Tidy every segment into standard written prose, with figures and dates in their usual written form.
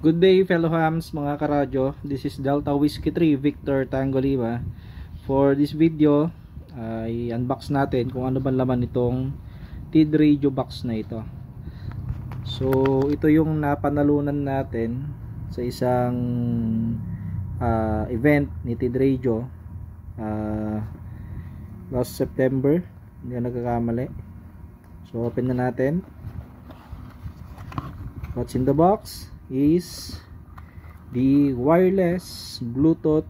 Good day fellow hams mga karadyo. This is Delta Whiskey 3 Victor Tango Lima. For this video ay unbox natin kung ano ba laman itong TID radio box na ito. So ito yung napanalunan natin sa isang event ni TID radio last September, hindi na nagkakamali. So open na natin. What's in the box is the wireless Bluetooth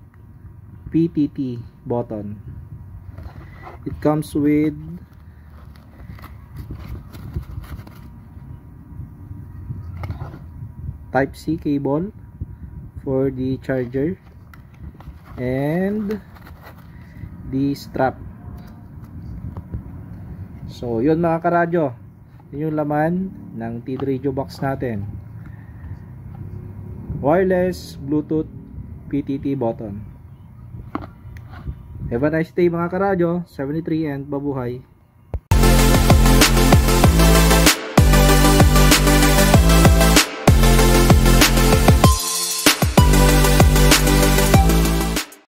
PTT button. It comes with Type-C cable for the charger and the strap. So yun mga karadyo, yun yung laman ng TID radio box natin. Wireless Bluetooth PTT button. Have a nice day mga karadyo. 73 and babuhay.